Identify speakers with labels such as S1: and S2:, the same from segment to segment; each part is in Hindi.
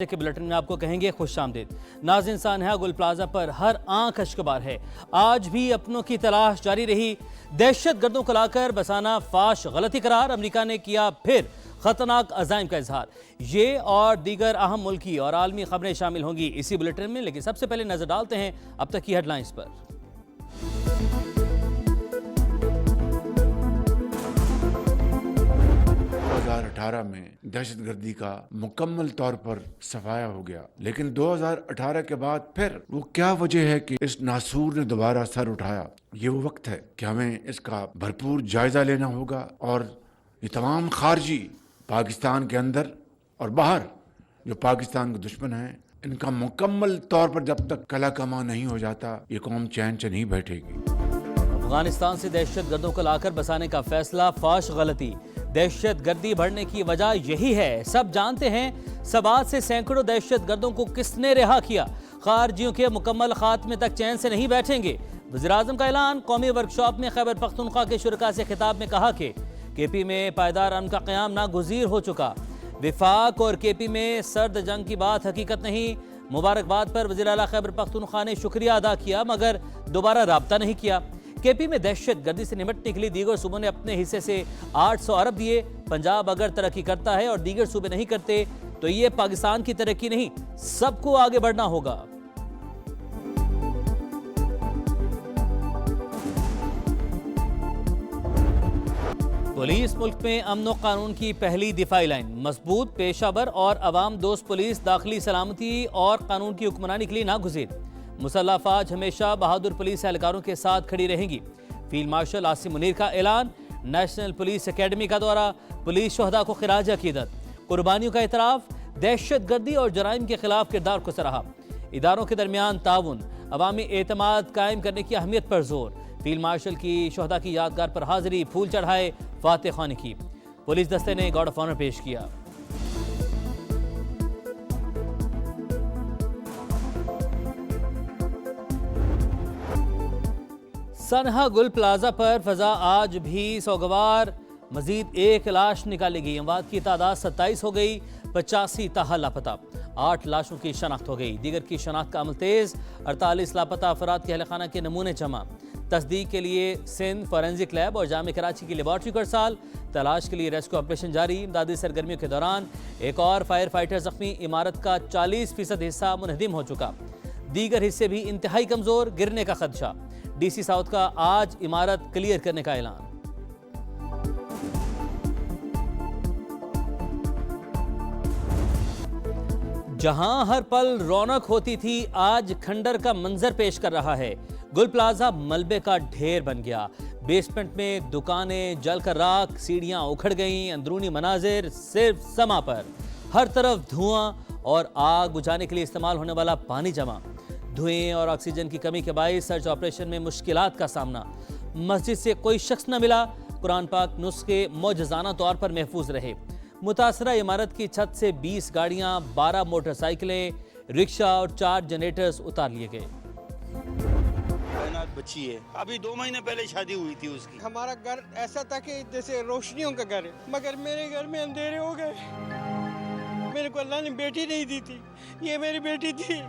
S1: के बुलेटिन में आपको कहेंगे खुशामदीद। नाज़ इंसान है गुल प्लाजा पर हर आंख अश्कबार है। आज भी अपनों की तलाश जारी रही। दहशत गर्दों को लाकर बसाना फाश गलती करार। अमेरिका ने किया फिर खतरनाक अज़ाइम का इजहार। ये और दीगर अहम मुल्की और आलमी खबरें शामिल होंगी इसी बुलेटिन में, लेकिन सबसे पहले नजर डालते हैं अब तक की हेडलाइंस पर।
S2: 2018 में दहशतगर्दी का मुकम्मल तौर पर सफाया हो गया, लेकिन 2018 के बाद फिर वो क्या वजह है कि इस नासूर ने दोबारा सर उठाया। ये वो वक्त है कि हमें इसका भरपूर जायजा लेना होगा और ये तमाम खारजी पाकिस्तान के अंदर और बाहर जो पाकिस्तान के दुश्मन हैं, इनका मुकम्मल तौर पर जब तक कला कमा नहीं हो जाता, ये कौम चैन से नहीं बैठेगी।
S1: अफगानिस्तान से दहशत गर्दों को लाकर बसाने का फैसला फाश गलती। दहशत गर्दी बढ़ने की वजह यही है, सब जानते हैं। सबात से सैकड़ों दहशत गर्दों को किसने रिहा किया? खारजियों के मुकम्मल खात्मे तक चैन से नहीं बैठेंगे। वज़ीर-ए-आज़म का ऐलान। कौमी वर्कशॉप में खैबर पख्तूनख्वा के शुरका से खिताब में कहा कि केपी में पायदार अमन का क़याम नागुज़ीर हो चुका। विफाक और केपी में सर्द जंग की बात हकीकत नहीं। मुबारकबाद पर वज़ीर आला खैबर पख्तूनख्वा ने शुक्रिया अदा किया, मगर दोबारा राब्ता नहीं किया। केपी में दहशत गर्दी से निपटने के लिए दीगर सूबों ने अपने हिस्से से 800 अरब दिए। पंजाब अगर तरक्की करता है और दीगर सूबे नहीं करते तो ये पाकिस्तान की तरक्की नहीं, सबको आगे बढ़ना होगा। पुलिस मुल्क में अमन व कानून की पहली दिफाई लाइन। मजबूत, पेशावर और अवाम दोस्त पुलिस दाखिली सलामती और कानून की हुक्मरानी के लिए नागुज़ीर। मुसल्लह अफवाज हमेशा बहादुर पुलिस एहलकारों के साथ खड़ी रहेंगी। फील्ड मार्शल आसिम मुनीर का ऐलान। नेशनल पुलिस एकेडमी का दौरा। पुलिस शोहदा को खिराज अकीदत। कुर्बानियों का एतराफ़। दहशत गर्दी और जराइम के खिलाफ किरदार को सराहा। इदारों के दरमियान ताउन, अवामी एतमाद कायम करने की अहमियत पर जोर। फील्ड मार्शल की शोहदा की यादगार पर हाजिरी, फूल चढ़ाए, फातह खानी की। पुलिस दस्ते ने गार्ड ऑफ ऑनर पेश किया। सनहा गुल प्लाजा पर फजा आज भी सोगवार। मजीद एक लाश निकाली गई। अमवात की तादाद 27 हो गई। 85 ताहल लापता। 8 लाशों की शनाख्त हो गई। दीगर की शनाख्त का अमल तेज। 48 लापता अफराद के अहलखाना के नमूने जमा। तस्दीक के लिए सिंध फॉरेंसिक लैब और जामे कराची की लेबॉर्ट्री को इरसाल। तलाश के लिए रेस्क्यू ऑपरेशन जारी। इमदादी सरगर्मियों के दौरान एक और फायर फाइटर जख्मी। इमारत का 40% हिस्सा मुनहदिम हो चुका। दीगर हिस्से भी इंतहाई कमजोर, गिरने का खदशा। डीसी साउथ का आज इमारत क्लियर करने का ऐलान। जहां हर पल रौनक होती थी, आज खंडर का मंजर पेश कर रहा है। गुल प्लाजा मलबे का ढेर बन गया। बेसमेंट में दुकानें जलकर राख, सीढ़ियां उखड़ गईं। अंदरूनी मनाजिर सिर्फ समा पर। हर तरफ धुआं और आग बुझाने के लिए इस्तेमाल होने वाला पानी जमा। धुएं और ऑक्सीजन की कमी के बायस सर्च ऑपरेशन में मुश्किलात का सामना। मस्जिद से कोई शख्स न मिला। कुरान पाक नुस्खे मौजज़ाना तौर पर महफूज रहे। मुतासरा इमारत की छत से 20 गाड़ियां, 12 मोटरसाइकिलें, रिक्शा और 4 जनरेटर्स उतार लिए गए।
S3: बच्ची है, अभी 2 महीने पहले शादी हुई थी उसकी।
S4: हमारा घर ऐसा था कि जैसे रोशनियों का घर है, मगर मेरे घर में अंधेरे हो गए। मेरे को अल्लाह ने बेटी नहीं दी थी, ये मेरी बेटी थी।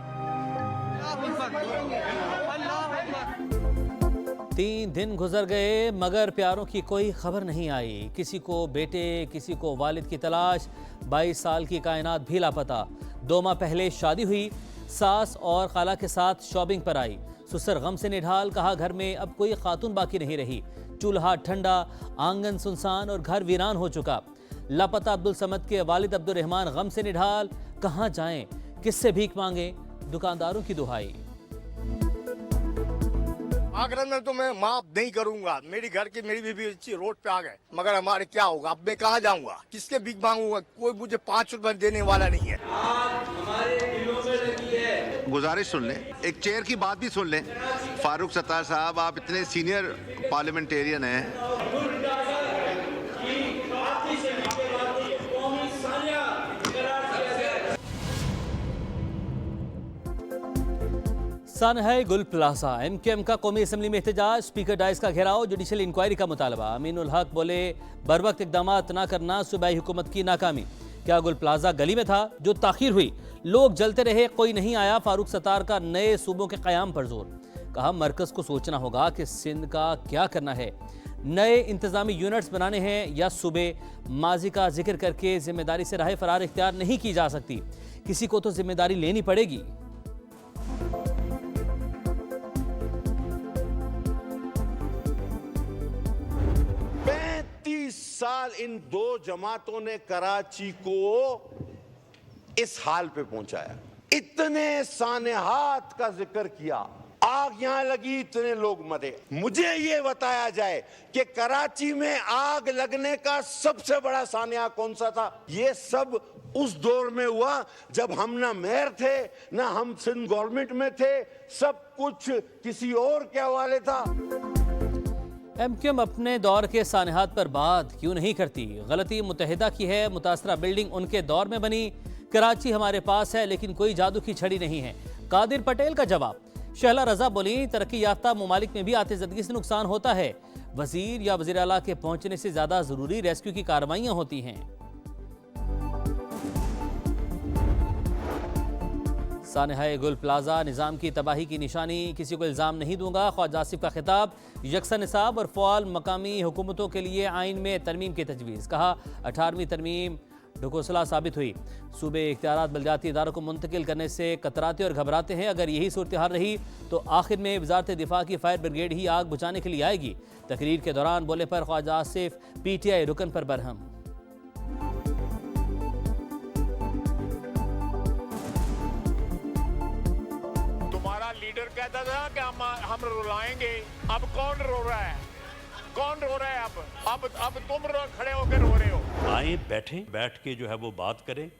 S1: 3 दिन गुजर गए मगर प्यारों की कोई खबर नहीं आई। किसी को बेटे, किसी को वालिद की तलाश। 22 साल की कायनात भी लापता। 2 माह पहले शादी हुई। सास और खाला के साथ शॉपिंग पर आई। सुसर गम से निढाल। कहा घर में अब कोई खातून बाकी नहीं रही। चूल्हा ठंडा, आंगन सुनसान और घर वीरान हो चुका। लापता अब्दुल समद के वालिद अब्दुल रहमान गम से निढाल। कहाँ जाएं, किससे भीख मांगे? दुकानदारों की दुहाई।
S5: आगरा में तो मैं माफ नहीं करूंगा। मेरी घर की मेरी बीवी बच्ची रोड पे आ गए, मगर हमारे क्या होगा? अब मैं कहाँ जाऊंगा, किसके भीख मांगूंगा? कोई मुझे 5 रुपए देने वाला नहीं है।
S6: गुजारिश सुन लें, एक चेयर की बात भी सुन लें। फारूक सत्तार साहब, आप इतने सीनियर पार्लियामेंटेरियन हैं।
S1: सनहा गुल प्लाजा। MKM का कौमी असम्बली में एहतजाज। स्पीकर डाइस का घेराव। जुडिशल इंक्वायरी का मुतालबा। अमीनुल हक बोले बर वक्त इकदाम न करना सूबाई हुकूमत की नाकामी। क्या गुल प्लाजा गली में था जो ताखीर हुई? लोग जलते रहे, कोई नहीं आया। फारूक सत्तार का नए सूबों के क़याम पर जोर। कहा मरकज को सोचना होगा कि सिंध का क्या करना है, नए इंतजामी यूनिट्स बनाने हैं या सूबे। माजी का जिक्र करके जिम्मेदारी से राह फरार इख्तियार नहीं की जा सकती, किसी को तो जिम्मेदारी लेनी पड़ेगी।
S7: 35 साल इन दो जमातों ने कराची को इस हाल पे पहुंचाया। इतने सानेहात का जिक्र किया, आग यहां लगी, इतने लोग मरे। मुझे ये बताया जाए कि कराची में आग लगने का सबसे बड़ा सानिया कौन सा था? ये सब उस दौर में हुआ जब हम ना मेयर थे ना हम सिंध गवर्नमेंट में थे, सब कुछ किसी और के हवाले था।
S1: एमक्यूएम अपने दौर के सानेहात पर बात क्यों नहीं करती? गलती मुत्तहिदा की है, मुतासरा बिल्डिंग उनके दौर में बनी। कराची हमारे पास है लेकिन कोई जादू की छड़ी नहीं है। कादिर पटेल का जवाब। शहला रजा बोली तरक्की याफ्ता मुमालिक में भी आतिशदगी से नुकसान होता है, वजीर या वजीर आला के पहुंचने से ज्यादा जरूरी रेस्क्यू की कार्रवाइयां होती हैं। सानहाए गुल प्लाजा निज़ाम की तबाही की निशानी, किसी को इल्ज़ाम नहीं दूंगा। ख्वाजा आसिफ का खिताब। यकसा निसाब और फ़आल मकामी हुकूमतों के लिए आइन में तरमीम की तजवीज़। कहा 18वीं तरमीम ढकोसला साबित हुई। सूबे इख्तियारात बलदियाती इदारों को मुंतकिल करने से कतराते और घबराते हैं। अगर यही सूरत हाल रही तो आखिर में वजारत दिफा की फायर ब्रिगेड ही आग बुझाने के लिए आएगी। तकरीर के दौरान बोले पर ख्वाजा आसिफ PTI रुकन पर बरहम।
S8: लीडर कहता था कि हम रुलाएंगे, अब कौन रो रहा है? कौन रो रहा है? अब तुम खड़े होकर रो रहे हो।
S9: आए बैठ के जो है वो बात करें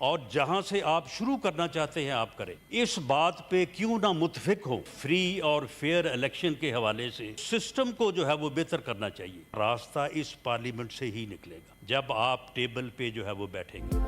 S9: और जहां से आप शुरू करना चाहते हैं आप करें। इस बात पे क्यों ना मुत्तफिक हो। फ्री और फेयर इलेक्शन के हवाले से सिस्टम को जो है वो बेहतर करना चाहिए। रास्ता इस पार्लियामेंट से ही निकलेगा जब आप टेबल पे जो है वो बैठेंगे।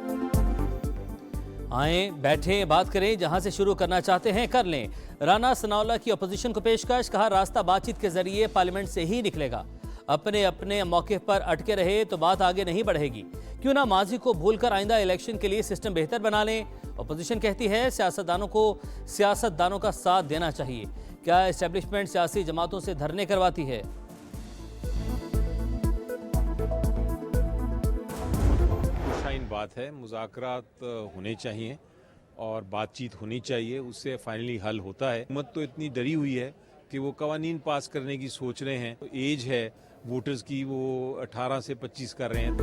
S1: आए बैठे बात करें, जहां से शुरू करना चाहते हैं कर लें। राना सनाउल्लाह की अपोजिशन को पेशकश। कहा रास्ता बातचीत के जरिए पार्लियामेंट से ही निकलेगा। अपने अपने मौके पर अटके रहे तो बात आगे नहीं बढ़ेगी। क्यों ना माजी को भूलकर आइंदा इलेक्शन के लिए सिस्टम बेहतर बना लें। अपोजिशन कहती है सियासतदानों को सियासतदानों का साथ देना चाहिए। क्या एस्टेब्लिशमेंट सियासी जमातों से धरने करवाती है?
S10: बात है, मुज़ाकरात होने चाहिए और बातचीत होनी चाहिए, उससे फाइनली हल होता है। हुकूमत तो इतनी डरी हुई है कि वो कवानीन पास करने की सोच रहे हैं। तो एज है वोटर्स की, वो 18 से 25 कर रहे हैं।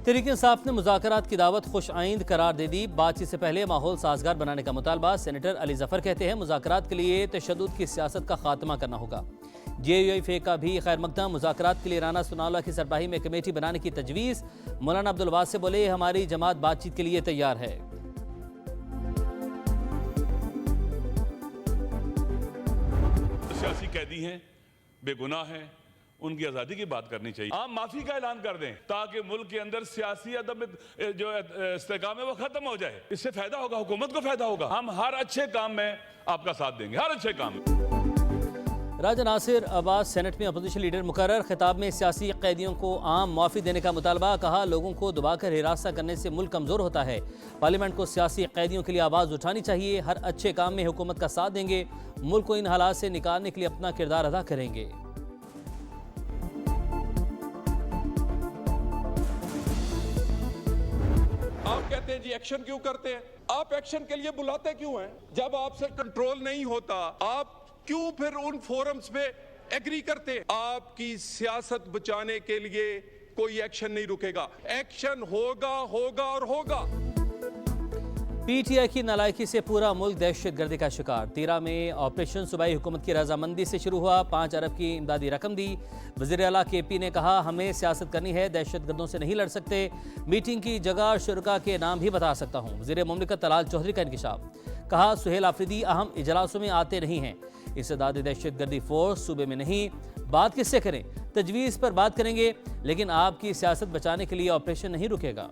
S1: तहरीक इंसाफ ने मुज़ाकरात की दावत खुश आइंद करार दे दी। बातचीत से पहले माहौल साजगार बनाने का मुतालबा। सेनेटर अली जफर कहते हैं मुज़ाकरात के लिए तशद्दुद की सियासत का खात्मा करना होगा। JUI का भी खैर मकदम। मुज़ाकरात के लिए राना सनाउल्लाह की सरबराही में कमेटी बनाने की तजवीज़। मौलाना अब्दुल वासिफ बोले हमारी जमात बातचीत के लिए तैयार है।
S11: सियासी कैदी हैं, बेगुनाह हैं, उनकी आज़ादी की बात करनी चाहिए। आम माफी का ऐलान कर दें ताकि मुल्क के अंदर सियासी अदम जो इस्तेकाम है वो खत्म हो जाए। इससे फायदा होगा, हुकूमत को फायदा होगा। हम हर अच्छे काम में आपका साथ देंगे, हर अच्छे काम में।
S1: राजा नासिर अब्बास सेनेट में अपोजिशन लीडर मुकर्रर। खिताब में सियासी कैदियों को आम मुआफ़ी देने का मुतालबा। कहा लोगों को दबाकर हिरासत करने से मुल्क कमज़ोर होता है। पार्लियामेंट को सियासी कैदियों के लिए आवाज़ उठानी चाहिए। हर अच्छे काम में हुकूमत का साथ देंगे। मुल्क को इन हालात से निकालने के लिए अपना किरदार अदा करेंगे।
S8: आप कहते हैं जी एक्शन क्यों करते हैं? आप एक्शन के लिए बुलाते क्यों हैं? जब आपसे कंट्रोल नहीं होता आप क्यों फिर उन फोरम्स पे एग्री करते? आपकी सियासत बचाने के लिए कोई एक्शन नहीं रुकेगा। एक्शन होगा होगा और होगा।
S1: PTI की नालायकी से पूरा मुल्क दहशतगर्दी का शिकार। 13 में ऑपरेशन सूबाई हुकूमत की रजामंदी से शुरू हुआ। 5 अरब की इमदादी रकम दी। वज़ीर आला KP ने कहा हमें सियासत करनी है, दहशतगर्दों से नहीं लड़ सकते। मीटिंग की जगह शुरका के नाम भी बता सकता हूँ। वज़ीर मुमलिकत तलाल चौधरी का इंकिशाफ। कहा सुहेल आफरीदी अहम इजलासों में आते नहीं हैं। इस्तेदाद दहशतगर्दी फोर्स सूबे में नहीं। बात किससे करें? तजवीज़ पर बात करेंगे लेकिन आपकी सियासत बचाने के लिए ऑपरेशन नहीं रुकेगा।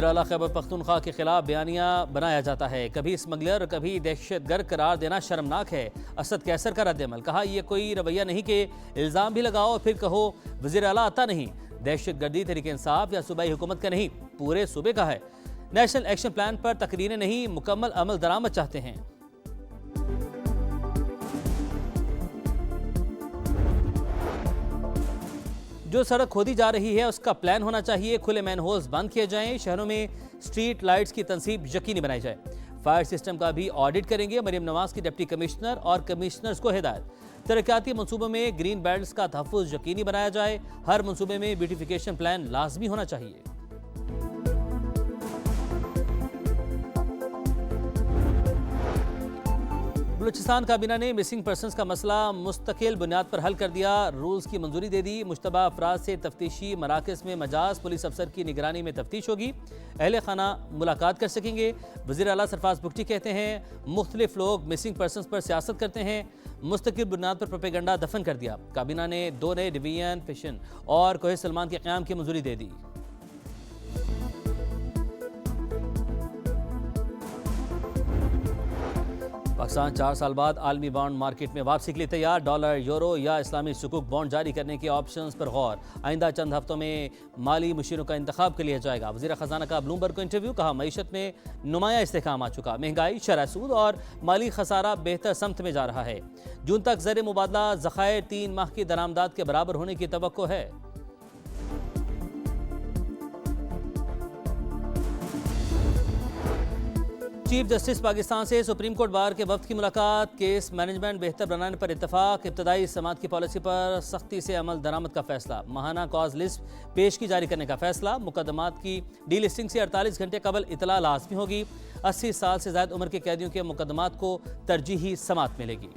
S1: वज़ीर आला खैबर पख्तूनख्वा के खिलाफ बयानिया बनाया जाता है, कभी स्मगलर कभी दहशतगर्द करार देना शर्मनाक है। असद कैसर का रद्द-ए-अमल, कहा यह कोई रवैया नहीं कि इल्ज़ाम भी लगाओ फिर कहो वज़ीर आला आता नहीं। दहशतगर्दी तहरीक इंसाफ या सूबाई हुकूमत का नहीं, पूरे सूबे का है। नेशनल एक्शन प्लान पर तकरीरें नहीं, मुकम्मल अमल दरामद चाहते हैं। जो सड़क खोदी जा रही है उसका प्लान होना चाहिए, खुले मैन होल्स बंद किए जाएं, शहरों में स्ट्रीट लाइट्स की तनसीब यकीनी बनाई जाए। फायर सिस्टम का भी ऑडिट करेंगे, मरियम नवाज की डिप्टी कमिश्नर और कमिश्नर्स को हिदायत। तरक्याती मनसूबों में ग्रीन बेल्ट्स का तहफ़्फ़ुज़ यकीनी बनाया जाए, हर मनसूबे में ब्यूटिफिकेशन प्लान लाजमी होना चाहिए। बलूचिस्तान काबीना ने मिसिंग पर्सनस का मसला मुस्तकिल बुनियाद पर हल कर दिया, रूल्स की मंजूरी दे दी। मुश्तबा अफराद से तफ्तीशी मराकज़ में मजाज पुलिस अफसर की निगरानी में तफ्तीश होगी, अहले खाना मुलाकात कर सकेंगे। वज़ीर आला सरफराज बुगटी कहते हैं मुख्तलिफ लोग मिसिंग पर्सनस पर सियासत करते हैं, मुस्तकिल बुनियाद पर प्रोपेगेंडा दफन कर दिया। काबीना ने 2 नए डिवीजन फिशन और कोहे सलमान के क़याम की मंजूरी दे दी। पाकिस्तान 4 साल बाद आलमी बॉन्ड मार्केट में वापसी के लिए तैयार, डॉलर, यूरो या इस्लामी सुकूक बॉन्ड जारी करने के ऑप्शंस पर गौर। आइंदा चंद हफ्तों में माली मुशीरों का इंतखाब कर लिया जाएगा। वज़ीर ख़जाना का ब्लूमबर्ग को इंटरव्यू, कहा मईशत में नुमाया इस्तेहकाम आ चुका, महंगाई, शरह सूद और माली खसारा बेहतर समत में जा रहा है। जून तक ज़र मुबादला ज़खायर 3 माह की दरामदाद के बराबर होने की तवक्को है। चीफ जस्टिस पाकिस्तान से सुप्रीम कोर्ट बार के वफ्द की मुलाकात, केस मैनेजमेंट बेहतर बनाने पर इत्तफाक, इब्तदाई समात की पॉलिसी पर सख्ती से अमल दरामद का फैसला, माहाना कॉज लिस्ट पेशगी जारी करने का फैसला, मुकदमात की डी लिस्टिंग से 48 घंटे कबल इतला लाजमी होगी, 80 साल से ज़ायद उम्र के कैदियों के मुकदमात को तरजीही समात मिलेगी।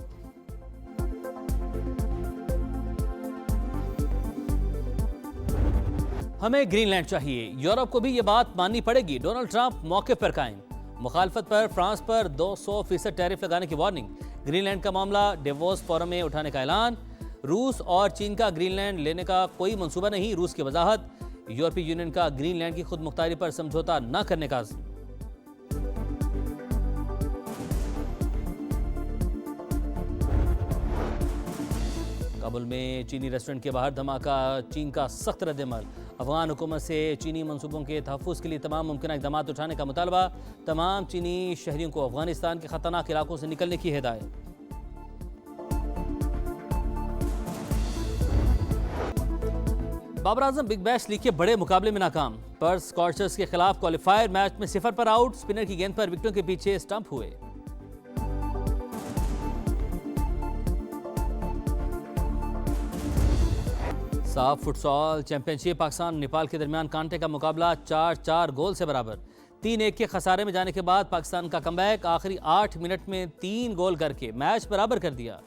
S1: हमें ग्रीनलैंड चाहिए, यूरोप को भी ये बात माननी पड़ेगी, डोनाल्ड ट्रंप मौके पर कायम। मुखालफत पर फ्रांस पर 200% टैरिफ लगाने की वार्निंग, ग्रीनलैंड का मामला डेवोस फोरम में उठाने का ऐलान। रूस और चीन का ग्रीनलैंड लेने का कोई मंसूबा नहीं, रूस की वजाहत। यूरोपीय यूनियन का ग्रीनलैंड की खुद मुख्तारी पर समझौता न करने का अज़्म। काबुल में चीनी रेस्टोरेंट के बाहर धमाका, चीन का सख्त रद्द-ए-अमल। अफगान हुकूमत से चीनी मंसूबों के तहफ़्फ़ुज़ के लिए तमाम मुमकिन इक़दाम उठाने का मुतालबा, तमाम चीनी शहरियों को अफगानिस्तान के ख़तरनाक इलाकों से निकलने की हिदायत। Babar Azam big bash league के बड़े मुकाबले में नाकाम, पर्थ स्कॉचर्स के खिलाफ क्वालिफायर मैच में 0 पर आउट, स्पिनर की गेंद पर विकेटों के पीछे स्टंप हुए। साफ फुटसॉल चैंपियनशिप, पाकिस्तान नेपाल के दरमियान कांटे का मुकाबला 4-4 गोल से बराबर। 3-1 के खसारे में जाने के बाद पाकिस्तान का कमबैक, आखिरी 8 मिनट में 3 गोल करके मैच बराबर कर दिया।